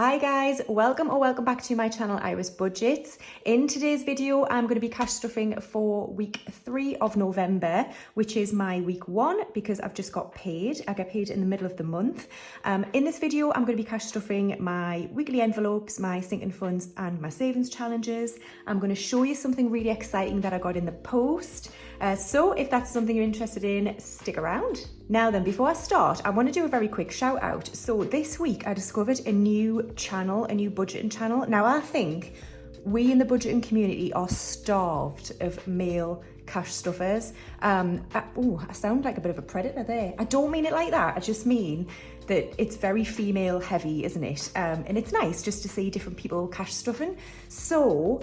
Hi guys, welcome back to my channel Iris Budgets. In today's video, I'm going to be cash stuffing for week 3 of November, which is my week 1 because I've just got paid. I get paid in the middle of the month. In this video, I'm going to be cash stuffing my weekly envelopes, my sinking funds and my savings challenges. I'm going to show you something really exciting that I got in the post. So if that's something you're interested in, stick around. Now then, before I start, I want to do a very quick shout out. So this week I discovered a new channel, a new budgeting channel. Now I think we in the budgeting community are starved of male cash stuffers. I sound like a bit of a predator there. I don't mean it like that. I just mean that it's very female heavy, isn't it? And it's nice just to see different people cash stuffing. So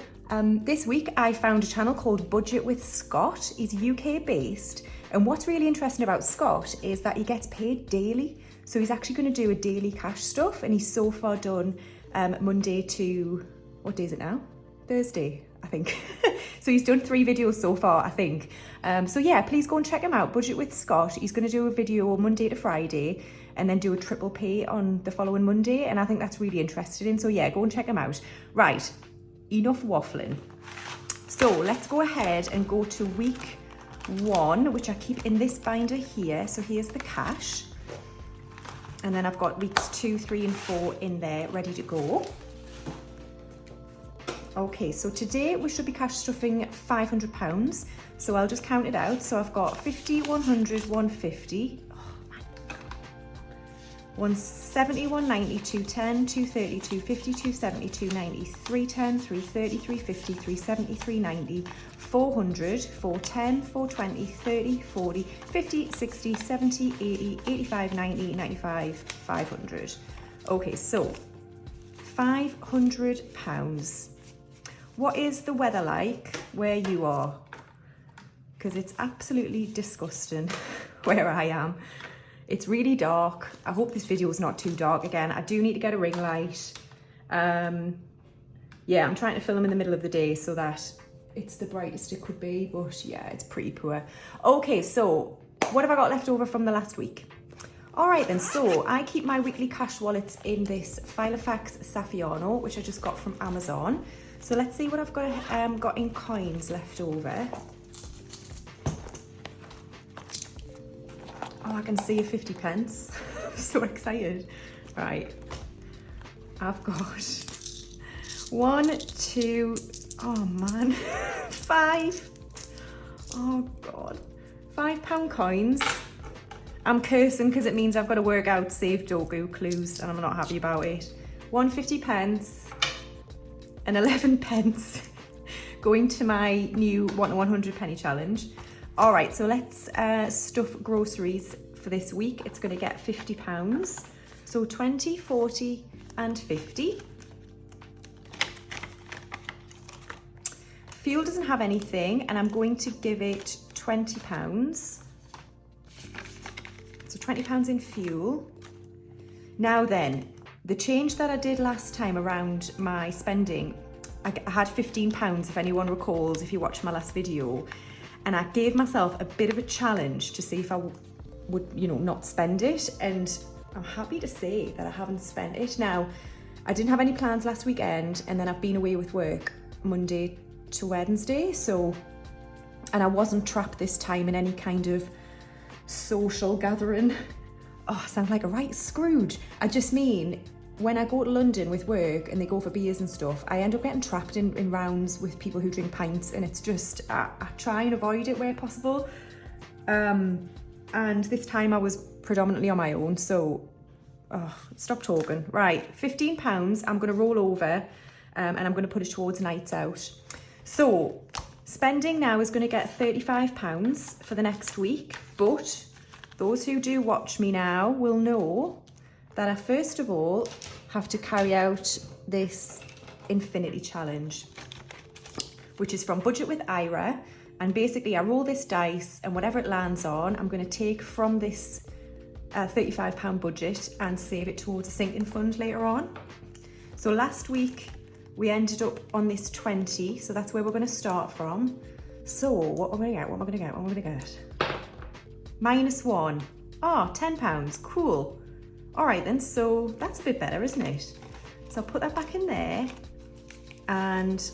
this week I found a channel called Budget with Scott. He's UK based. And what's really interesting about Scott is that he gets paid daily. So he's actually going to do a daily cash stuff. And he's so far done Monday to, what day is it now? Thursday, I think. So he's done 3 videos so far, I think. So yeah, please go and check him out. Budget with Scott. He's going to do a video Monday to Friday and then do a triple pay on the following Monday. And I think that's really interesting. So yeah, go and check him out. Right, enough waffling. So let's go ahead and go to week 1, which I keep in this binder here. So here's the cash. And then I've got weeks 2, 3 and 4 in there ready to go. Okay, so today we should be cash stuffing £500. So I'll just count it out. So I've got 50, 100, 150, 170, 190, 210, 230, 250, 270, 290, 310, 330, 350, 370, 390, 400, 410, 420, 30, 40, 50, 60, 70, 80, 85, 90, 95, 500. Okay, so £500. What is the weather like where you are? Because it's absolutely disgusting where I am. It's really dark. I hope this video is not too dark again. I do need to get a ring light. Yeah, I'm trying to film in the middle of the day so that it's the brightest it could be, but yeah, it's pretty poor. Okay, so what have I got left over from the last week? All right then, so I keep my weekly cash wallets in this Filofax Saffiano, which I just got from Amazon. So let's see what I've got in coins left over. Oh, I can see a 50p. I'm so excited. Right, I've got 1, 2, oh man, 5. Oh God, £5 coins. I'm cursing because it means I've got to work out Save Dogu clues and I'm not happy about it. 150p and 11p going to my new 1 to 100 penny challenge. All right, so let's stuff groceries for this week. It's going to get £50. So 20, 40 and 50. Fuel doesn't have anything and I'm going to give it £20. So £20 in fuel. Now then, the change that I did last time around my spending, I had £15 if anyone recalls, if you watched my last video. And I gave myself a bit of a challenge to see if I would, you know, not spend it. And I'm happy to say that I haven't spent it. Now, I didn't have any plans last weekend and then I've been away with work Monday to Wednesday. So, and I wasn't trapped this time in any kind of social gathering. Oh, I sound like a right Scrooge. I just mean, when I go to London with work and they go for beers and stuff, I end up getting trapped in rounds with people who drink pints and it's just, I try and avoid it where possible. And this time I was predominantly on my own, so stop talking. Right, £15 I'm gonna roll over and I'm gonna put it towards nights out. So spending now is gonna get £35 for the next week, but those who do watch me now will know that I first of all have to carry out this infinity challenge, which is from Budget with Ira. And basically I roll this dice and whatever it lands on, I'm going to take from this £35 budget and save it towards a sinking fund later on. So last week we ended up on this 20, so that's where we're going to start from. So what am I going to get? -1. Oh, £10, cool. All right then, so that's a bit better, isn't it? So I'll put that back in there, and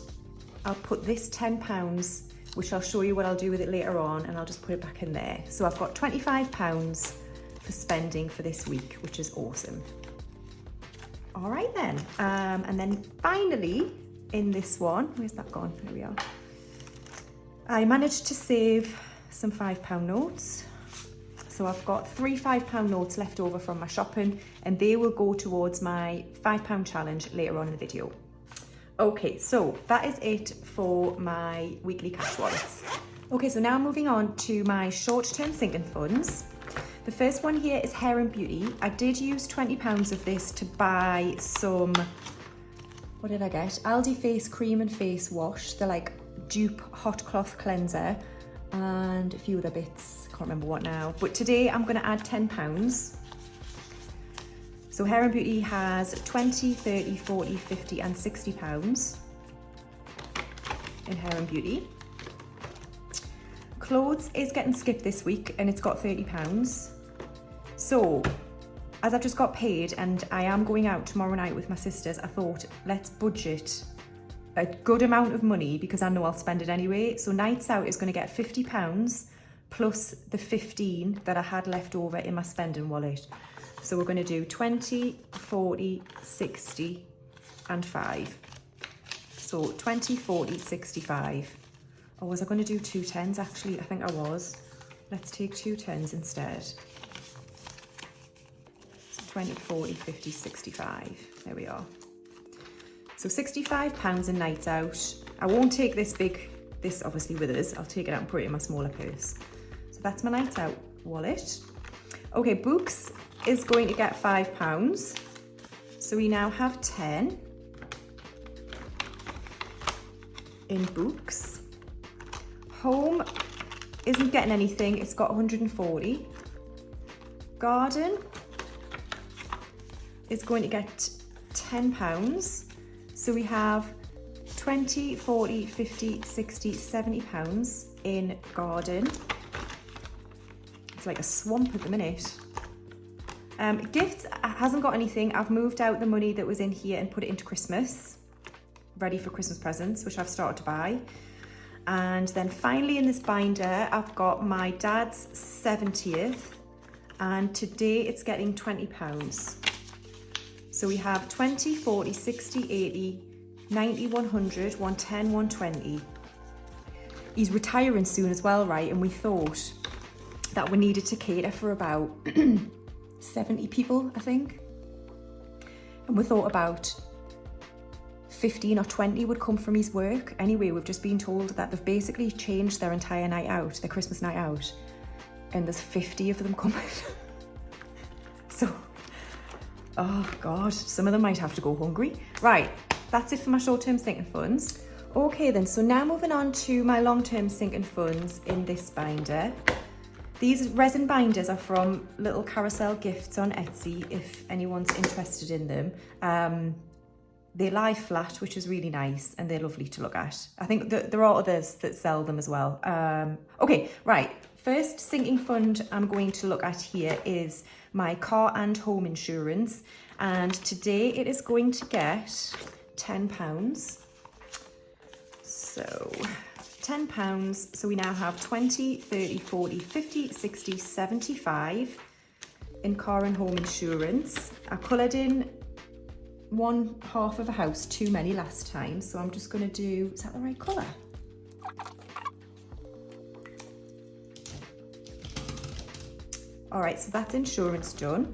I'll put this £10, which I'll show you what I'll do with it later on, and I'll just put it back in there. So I've got £25 for spending for this week, which is awesome. All right then, and then finally in this one, where's that gone? There we are. I managed to save some £5 notes. So I've got 3 £5 notes left over from my shopping, and they will go towards my £5 challenge later on in the video. Okay, so that is it for my weekly cash wallets. Okay, so now moving on to my short-term sinking funds. The first one here is Hair and Beauty. I did use £20 of this to buy some, what did I get? Aldi Face Cream and Face Wash. They're like dupe hot cloth cleanser and a few other bits. Can't remember what now. But today I'm going to add £10. So Hair and Beauty has 20, 30, 40, 50 and £60 in Hair and Beauty. Clothes is getting skipped this week and it's got £30. So as I've just got paid and I am going out tomorrow night with my sisters, I thought let's budget a good amount of money because I know I'll spend it anyway. So nights out is going to get £50 plus the 15 that I had left over in my spending wallet. So we're going to do 20, 40, 60 and 5. So 20, 40, 65. Or was I going to do 2 10s actually? I think I was. Let's take 2 10s instead. So 20, 40, 50, 65. There we are. So £65 in nights out. I won't take this obviously with us. I'll take it out and put it in my smaller purse. So that's my nights out wallet. Okay, Books is going to get £5. So we now have 10 in Books. Home isn't getting anything, it's got 140. Garden is going to get £10. So we have 20, 40, 50, 60, 70 pounds in garden. It's like a swamp at the minute. Gifts hasn't got anything. I've moved out the money that was in here and put it into Christmas, ready for Christmas presents, which I've started to buy. And then finally in this binder, I've got my dad's 70th, and today it's getting £20. So we have 20, 40, 60, 80, 90, 100, 110, 120. He's retiring soon as well, right? And we thought that we needed to cater for about 70 people, I think. And we thought about 15 or 20 would come from his work. Anyway, we've just been told that they've basically changed their entire night out, their Christmas night out, and there's 50 of them coming. So, oh God, some of them might have to go hungry. Right, that's it for my short-term sinking funds. Okay then, so now moving on to my long-term sinking funds in this binder. These resin binders are from Little Carousel Gifts on Etsy, if anyone's interested in them. They lie flat, which is really nice, and they're lovely to look at. I think there are others that sell them as well. Okay, right. First sinking fund I'm going to look at here is my car and home insurance. And today it is going to get £10. So £10. So we now have 20, 30, 40, 50, 60, 75 in car and home insurance. I coloured in one half of a house too many last time, so I'm just going to do, is that the right colour? Alright, so that's insurance done.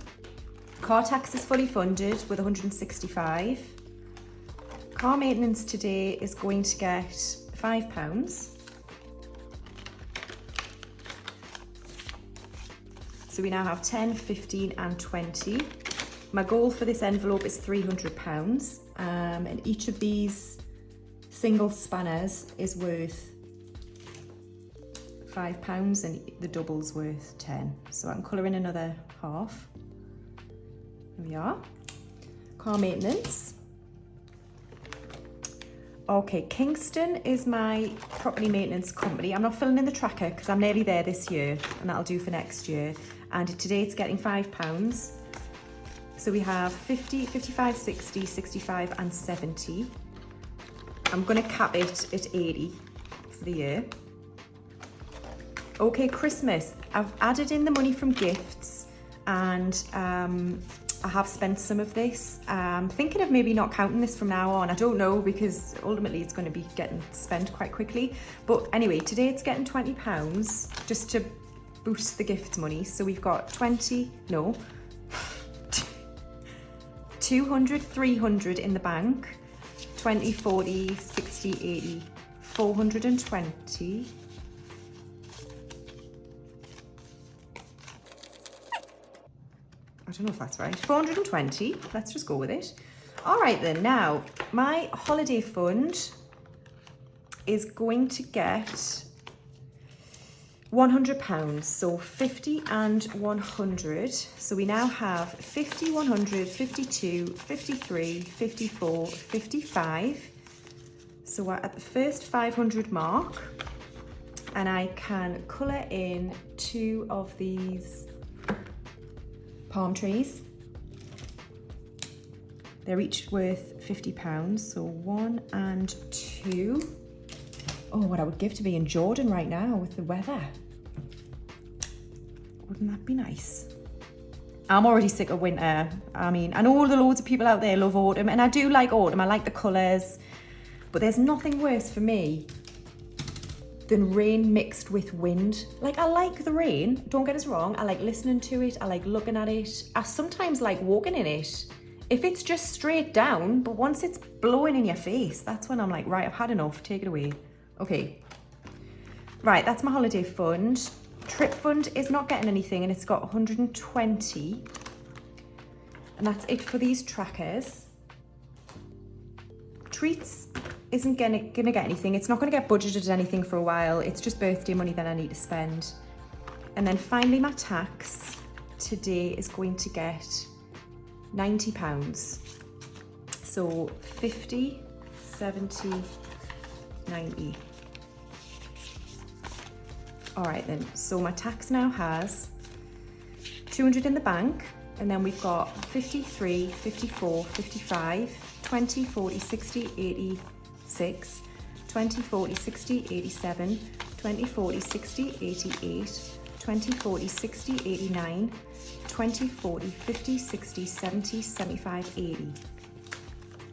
Car tax is fully funded with 165. Car maintenance today is going to get £5. So we now have 10, 15 and 20. My goal for this envelope is £300, and each of these single spanners is worth £5 and the double's worth 10. So I'm colouring another half. There we are. Car maintenance. Okay, Kingston is my property maintenance company. I'm not filling in the tracker because I'm nearly there this year, and that'll do for next year. And today it's getting £5. So we have 50, 55, 60, 65 and 70. I'm gonna cap it at 80 for the year. Okay, Christmas. I've added in the money from gifts and I have spent some of this. I'm thinking of maybe not counting this from now on. I don't know, because ultimately it's going to be getting spent quite quickly. But anyway, today it's getting £20 just to boost the gifts money. So we've got 200, 300 in the bank, 20, 40, 60, 80, 420. I don't know if that's right. 420, let's just go with it. All right then, now my holiday fund is going to get £100, so 50 and 100. So we now have 50, 100, 52, 53, 54, 55. So we're at the first 500 mark, and I can colour in 2 of these palm trees. They're each worth £50, so 1 and 2. Oh, what I would give to be in Jordan right now with the weather. Wouldn't that be nice? I'm already sick of winter. I mean, I know the loads of people out there love autumn, and I do like autumn. I like the colours, but there's nothing worse for me than rain mixed with wind. Like, I like the rain, don't get us wrong. I like listening to it. I like looking at it. I sometimes like walking in it. If it's just straight down, but once it's blowing in your face, that's when I'm like, right, I've had enough, take it away. Okay. Right, that's my holiday fund. Trip fund is not getting anything, and it's got 120. And that's it for these trackers. Treats isn't gonna get anything. It's not gonna get budgeted anything for a while. It's just birthday money that I need to spend. And then finally my tax today is going to get £90. So 50, 70, 90. All right then, so my tax now has 200 in the bank, and then we've got 53, 54, 55, 20, 40, 60, 86, 20, 40, 60, 87, 20, 40, 60, 88, 20, 40, 60, 89, 20, 40, 50, 60, 70, 75, 80.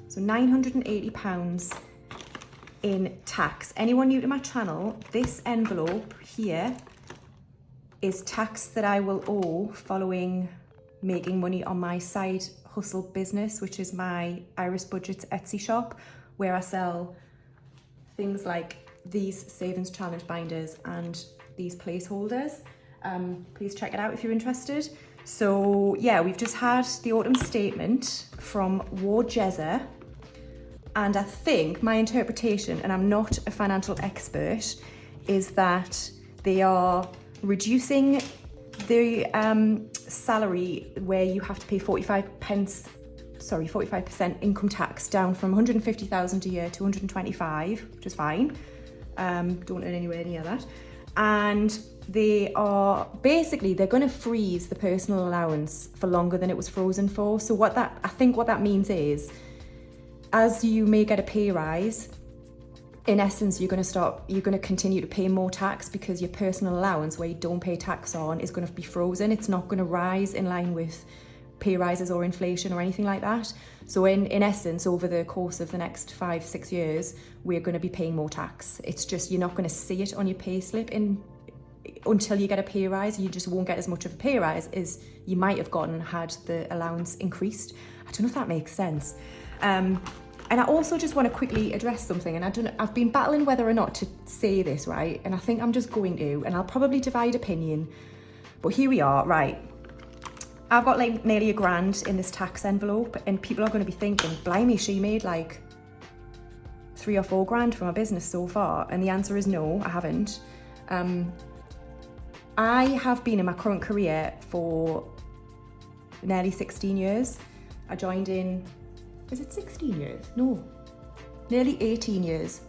So £980 in tax. Anyone new to my channel, this envelope here is tax that I will owe following making money on my side hustle business, which is my Iris Budgets Etsy shop, where I sell things like these Savings Challenge binders and these placeholders. Please check it out if you're interested. So yeah, we've just had the autumn statement from Ward Jezza, and I think my interpretation, and I'm not a financial expert, is that they are reducing the salary where you have to pay 45% income tax down from 150,000 a year to 125, which is fine. Don't earn anywhere near that. And they are basically, they're going to freeze the personal allowance for longer than it was frozen for. So I think what that means is, as you may get a pay rise, in essence, you're going to continue to pay more tax, because your personal allowance, where you don't pay tax on, is going to be frozen. It's not going to rise in line with pay rises or inflation or anything like that. So in essence, over the course of the next 5-6 years, we're going to be paying more tax. It's just, you're not going to see it on your pay slip until you get a pay rise. You just won't get as much of a pay rise as you might have gotten had the allowance increased. I don't know if that makes sense. And I also just want to quickly address something, and I've been battling whether or not to say this, right? And I think I'm just going to, and I'll probably divide opinion, but here we are, right? I've got like nearly £1,000 in this tax envelope, and people are going to be thinking, blimey, she made like 3 or 4 grand from her business so far. And the answer is no, I haven't. I have been in my current career for nearly 16 years. I joined in, is it 16 years? No, nearly 18 years.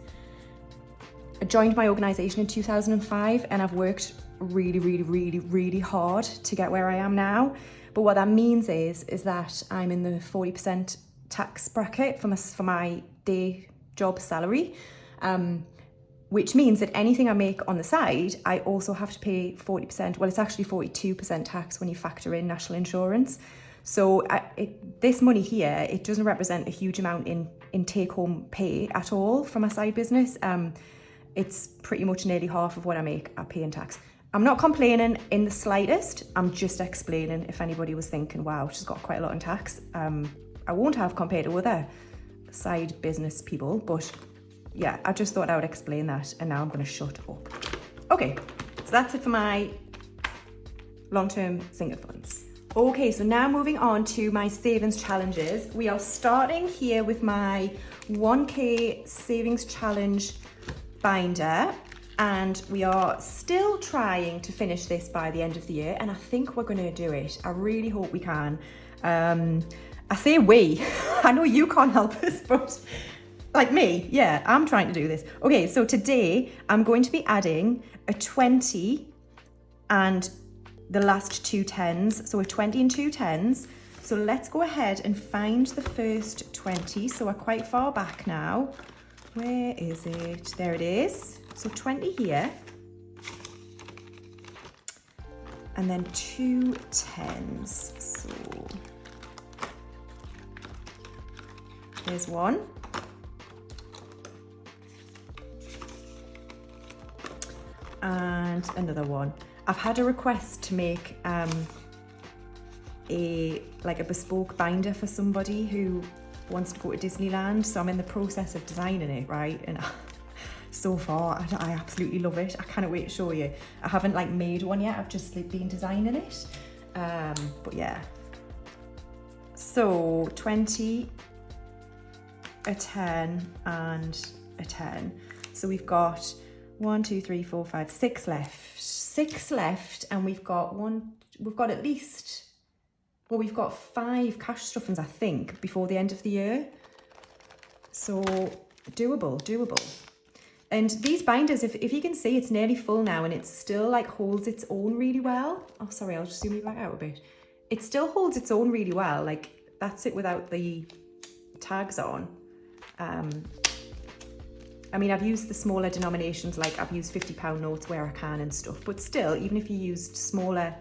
I joined my organisation in 2005, and I've worked really, really, really, really hard to get where I am now. But what that means is that I'm in the 40% tax bracket for my day job salary, which means that anything I make on the side, I also have to pay 40%. Well, it's actually 42% tax when you factor in national insurance. So this money here, it doesn't represent a huge amount in take-home pay at all for my side business. It's pretty much nearly half of what I make I pay in tax. I'm not complaining in the slightest. I'm just explaining if anybody was thinking, wow, she's got quite a lot in tax. I won't have compared to other side business people, but yeah, I just thought I would explain that, and now I'm going to shut up. Okay, so that's it for my long-term single funds. Okay, so now moving on to my savings challenges. We are starting here with my 1K savings challenge binder, and we are still trying to finish this by the end of the year, and I think we're going to do it. I really hope we can. I say we, I know you can't help us, but like me, yeah, I'm trying to do this. Okay, so today I'm going to be adding a 20 and the last two 10s, so a 20 and two 10s. So let's go ahead and find the first 20. So we're quite far back now. Where is it? There it is. So 20 here. And then two 10s. So there's one. And another one. I've had a request to make a bespoke binder for somebody who wants to go to Disneyland, so I'm in the process of designing it, right? And so far I absolutely love it. I can't wait to show you. I haven't made one yet, I've just been designing it, but yeah. So 20, a 10 and a 10. So we've got 1, 2, 3, 4, 5, 6 left. 6 left, and we've got at least, well, we've got 5 cash stuffings, I think, before the end of the year. So doable. And these binders, if you can see, it's nearly full now, and it still holds its own really well. Oh, sorry, I'll just zoom you back out a bit. It still holds its own really well. That's it without the tags on. I mean, I've used the smaller denominations, I've used £50 notes where I can and stuff, but still, even if you used smaller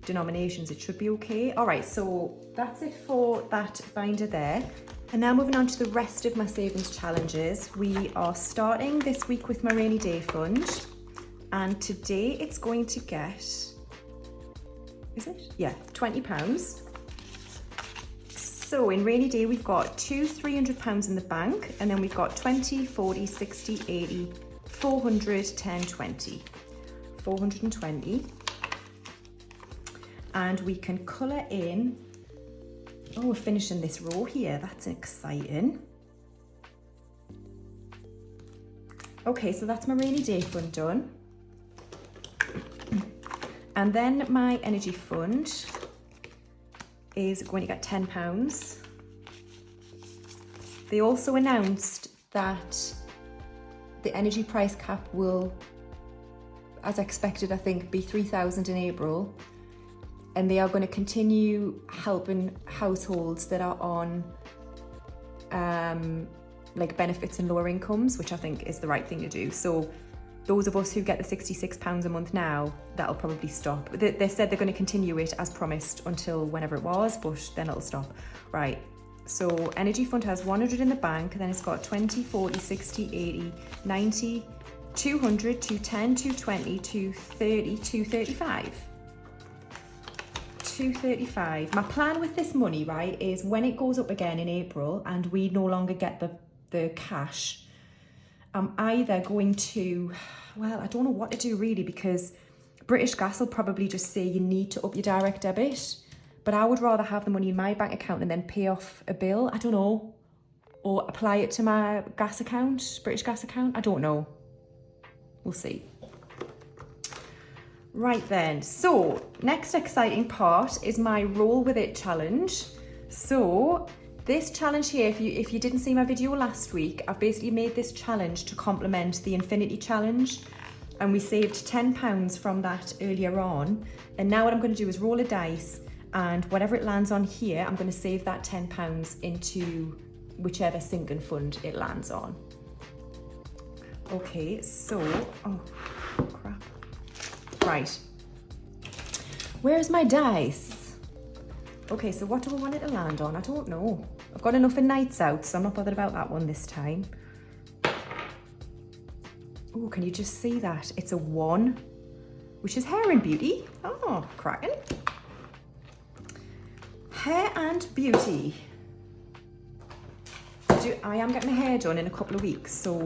denominations, it should be okay. All right, so that's it for that binder there. And now moving on to the rest of my savings challenges. We are starting this week with my rainy day fund, and today it's going to get, is it? Yeah, £20. So in rainy day, we've got two £300 in the bank, and then we've got 20, 40, 60, 80, 400, 10, 20. 420. And we can colour in, oh, we're finishing this row here, that's exciting. Okay, so that's my rainy day fund done. And then my energy fund is going to get £10. They also announced that the energy price cap will, as expected, I think, be 3,000 in April, and they are going to continue helping households that are on benefits and lower incomes, which I think is the right thing to do. So those of us who get the £66 a month now, that'll probably stop. They said they're going to continue it as promised until whenever it was, but then it'll stop. Right, so Energy Fund has 100 in the bank, and then it's got 20, 40, 60, 80, 90, 200, 210, 220, 230, 235. 235. My plan with this money, right, is when it goes up again in April and we no longer get the cash, I'm either going to, well, I don't know what to do really, because British Gas will probably just say you need to up your direct debit, but I would rather have the money in my bank account and then pay off a bill, I don't know, or apply it to my gas account, British Gas account, I don't know. We'll see. Right then, so next exciting part is my Roll With It challenge. So this challenge here, if you didn't see my video last week, I've basically made this challenge to complement the Infinity Challenge, and we saved £10 from that earlier on. And now what I'm going to do is roll a dice and whatever it lands on here, I'm going to save that £10 into whichever sinking fund it lands on. Okay, so, oh crap. Right, where's my dice? Okay, so what do I want it to land on? I don't know. I've got enough in Nights Out, so I'm not bothered about that one this time. Oh, can you just see that? It's a 1, which is Hair and Beauty. Oh, cracking. Hair and Beauty. I am getting my hair done in a couple of weeks, so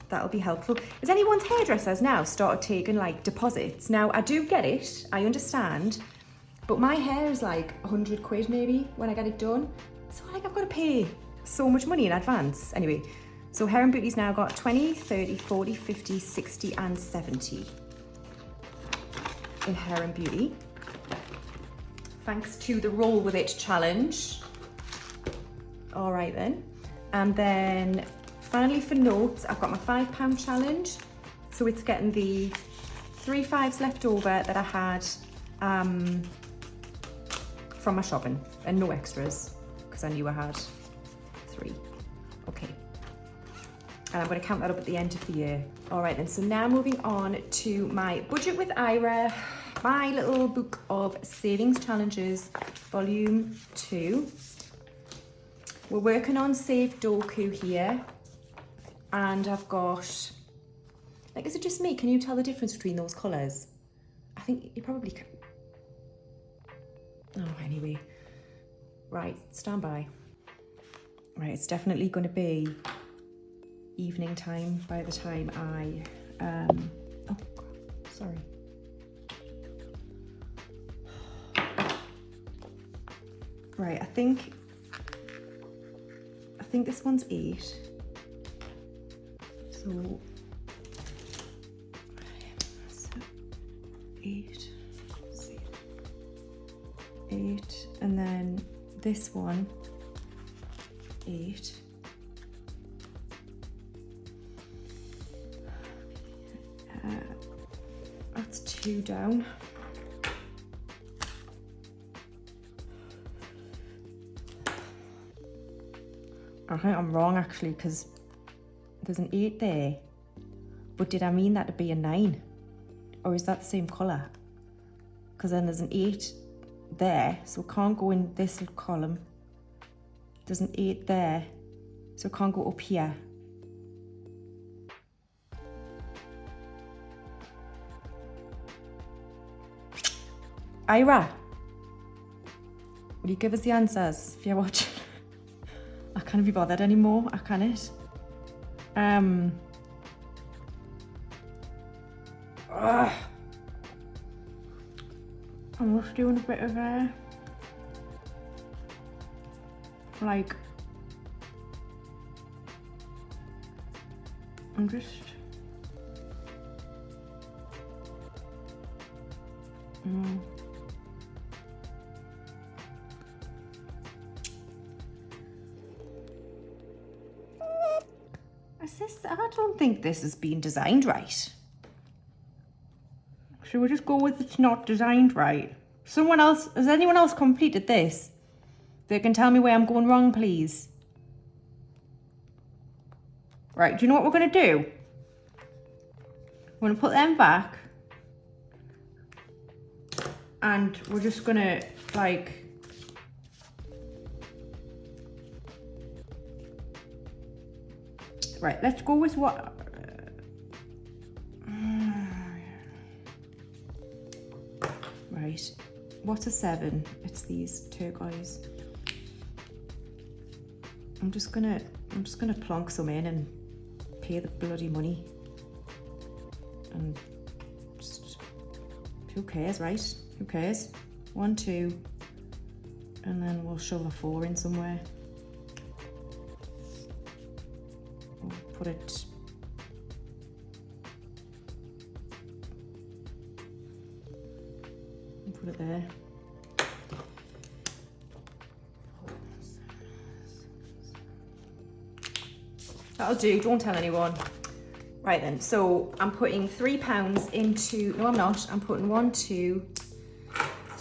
that'll be helpful. Has anyone's hairdressers now started taking like deposits? Now, I do get it, I understand, but my hair is like 100 quid maybe when I get it done. So like I've got to pay so much money in advance. Anyway, so Hair and Beauty's now got 20, 30, 40, 50, 60 and 70 in Hair and Beauty. Thanks to the Roll With It challenge. All right then. And then finally for notes, I've got my £5 challenge. So it's getting the 3 5s left over that I had from my shopping and no extras because I knew I had 3. Okay. And I'm going to count that up at the end of the year. All right then, so now moving on to my Budget with Ira, my little book of savings challenges, volume 2. We're working on Save Doku here, and I've got, like, is it just me? Can you tell the difference between those colours? I think you probably can. Oh, anyway. Right, stand by. Right, it's definitely going to be evening time by the time I, oh, sorry. Right, I think this one's 8. So 8, 8, and then this one 8. That's 2 down. I think I'm wrong actually, because there's an 8 there, but did I mean that to be a 9? Or is that the same colour? Because then there's an 8 there, so it can't go in this column. There's an 8 there, so it can't go up here. Ira, will you give us the answers if you're watching? I can't be bothered anymore, I can't. I'm just doing a bit of a, like, I'm just, I don't think this has been designed right. Should we just go with it's not designed right? Someone else, has anyone else completed this? They can tell me where I'm going wrong, please. Right, do you know what we're going to do? We're going to put them back. And we're just going to, like, right, let's go with what... Right, what's a 7? It's these turquoise. I'm just gonna plonk some in and pay the bloody money. And just, who cares, right? Who cares? 1, 2, and then we'll shove a 4 in somewhere. We'll put it. Put it there. That'll do, don't tell anyone. Right then, so I'm putting £3 into, no I'm not, I'm putting 1, 2,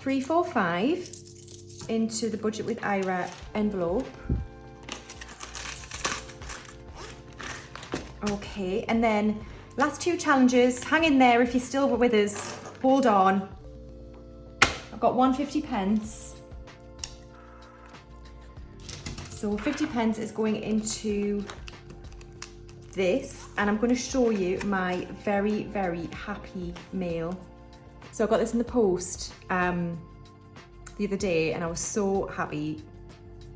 345 into the Budget with Ira envelope. Okay, and then last two challenges. Hang in there if you're still with us. Hold on. I've got 150 pence. So 50 pence is going into this, and I'm going to show you my very, very happy mail. So I got this in the post the other day, and I was so happy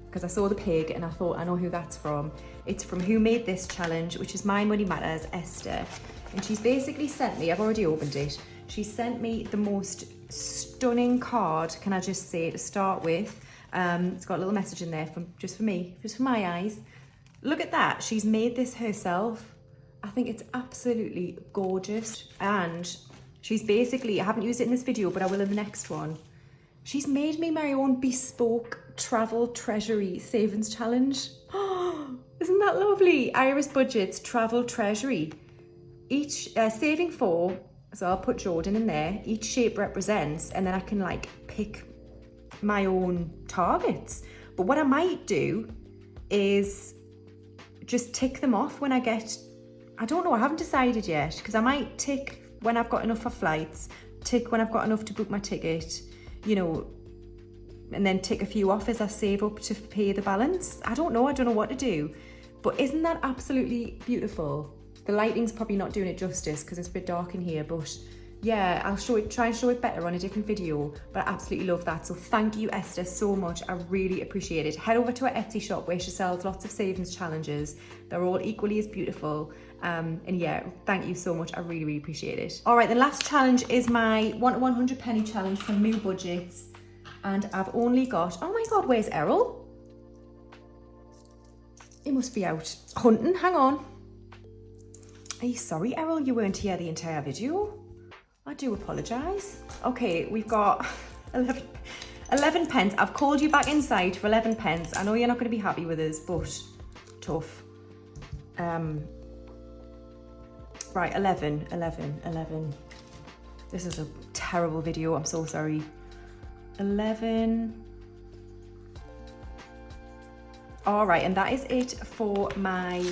because I saw the pig and I thought, I know who that's from. It's from Who Made This Challenge, which is My Money Matters, Esther. And she's basically sent me, I've already opened it, she sent me the most stunning card, can I just say, to start with. It's got a little message in there just for me, just for my eyes. Look at that, she's made this herself. I think it's absolutely gorgeous. And she's basically, I haven't used it in this video, but I will in the next one. She's made me my own bespoke travel treasury savings challenge. Oh, isn't that lovely? Ira's Budgets Travel Treasury. Each saving for, so I'll put Jordan in there, each shape represents, and then I can like pick my own targets. But what I might do is just tick them off when I get, I don't know, I haven't decided yet, because I might tick when I've got enough for flights, tick when I've got enough to book my ticket, you know, and then tick a few off as I save up to pay the balance. I don't know what to do. But isn't that absolutely beautiful? The lighting's probably not doing it justice because it's a bit dark in here, but yeah, I'll try and show it better on a different video, but I absolutely love that. So thank you, Esther, so much. I really appreciate it. Head over to her Etsy shop where she sells lots of savings challenges. They're all equally as beautiful. And yeah, thank you so much. I really, really appreciate it. All right, the last challenge is my 1 to 100 penny challenge from New Budgets. And I've only got, oh my God, where's Errol? He must be out hunting, hang on. Are you sorry, Errol, you weren't here the entire video? I do apologise. Okay, we've got 11 pence. I've called you back inside for 11 pence. I know you're not going to be happy with us, but tough. Right, 11. This is a terrible video, I'm so sorry. 11. All right, and that is it for my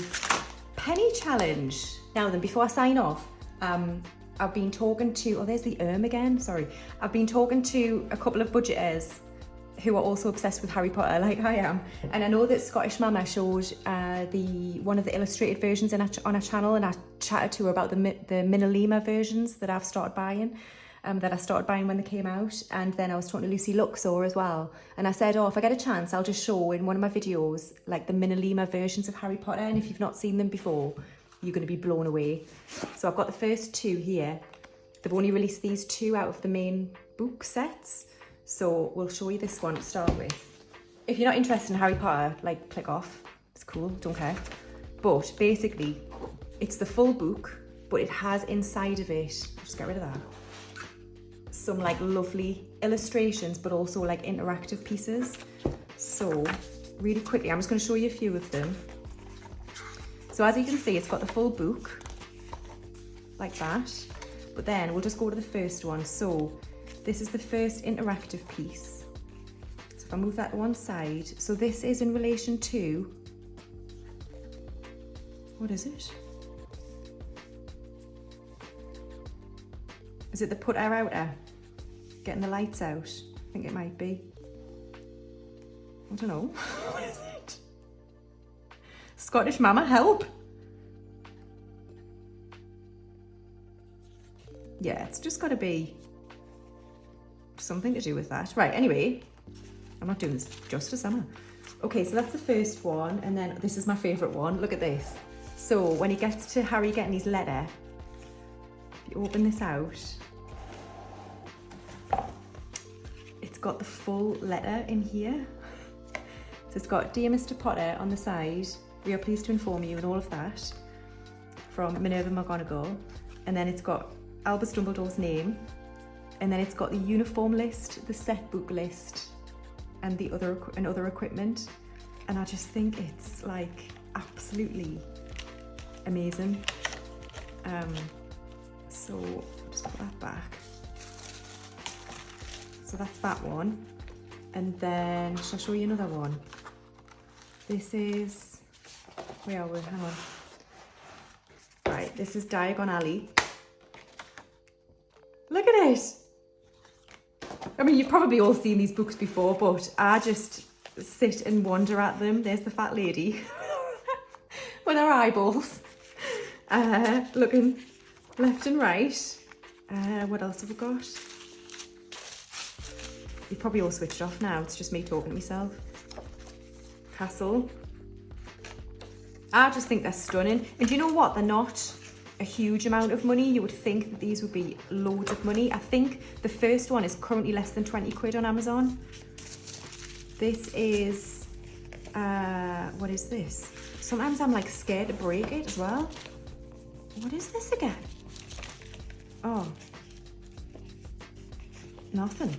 penny challenge. Now then, before I sign off, I've been talking to, oh, there's the again, sorry. I've been talking to a couple of budgeters who are also obsessed with Harry Potter like I am. And I know that Scottish Mama showed one of the illustrated versions on her channel, and I chatted to her about the Minalima versions that I've started buying. That I started buying when they came out, and then I was talking to Lucy Luxor as well, and I said, oh, if I get a chance, I'll just show in one of my videos like the Minalima versions of Harry Potter, and if you've not seen them before, you're going to be blown away. So I've got the first two here. They've only released these two out of the main book sets, so we'll show you this one to start with. If you're not interested in Harry Potter, like, click off. It's cool, don't care. But basically, it's the full book, but it has inside of it, I'll just get rid of that, some like lovely illustrations, but also like interactive pieces. So really quickly, I'm just going to show you a few of them. So as you can see, it's got the full book like that, but then we'll just go to the first one. So this is the first interactive piece. So if I move that to one side, so this is in relation to, what is it? Is it the put her outer? Getting the lights out? I think it might be. I don't know. What is it? Scottish Mama, help! Yeah, it's just got to be something to do with that. Right, anyway, I'm not doing this justice, am I? Okay, so that's the first one, and then this is my favourite one. Look at this. So when he gets to Harry getting his letter, if you open this out, it's got the full letter in here. So it's got Dear Mr. Potter on the side, we are pleased to inform you, and all of that, from Minerva McGonagall. And then it's got Albus Dumbledore's name, and then it's got the uniform list, the set book list, and the other equipment. And I just think it's like absolutely amazing. So I'll just put that back. So that's that one. And then, shall I show you another one? This is, where are we? Hang on. Right, this is Diagon Alley. Look at it. I mean, you've probably all seen these books before, but I just sit and wonder at them. There's the fat lady with her eyeballs, looking left and right. What else have we got? You've probably all switched off now. It's just me talking to myself. Castle. I just think they're stunning. And do you know what? They're not a huge amount of money. You would think that these would be loads of money. I think the first one is currently less than 20 quid on Amazon. This is, what is this? Sometimes I'm like scared to break it as well. What is this again? Oh, nothing.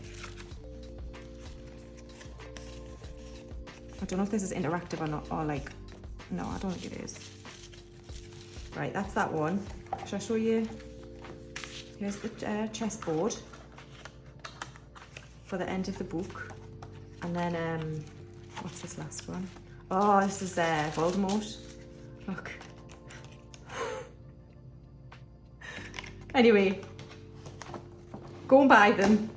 I don't know if this is interactive or not, or like, no, I don't think it is. Right, that's that one. Shall I show you? Here's the chessboard for the end of the book. And then, what's this last one? Oh, this is Voldemort. Look. Anyway, go and buy them.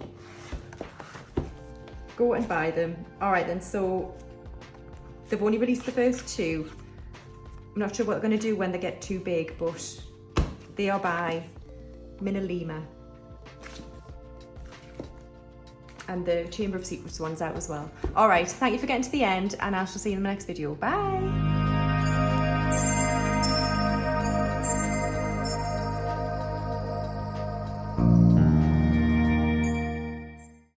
Go and buy them. All right then, so they've only released the first two. I'm not sure what they're going to do when they get too big, but they are by Minalima. And the Chamber of Secrets one's out as well. All right, thank you for getting to the end, and I shall see you in the next video. Bye.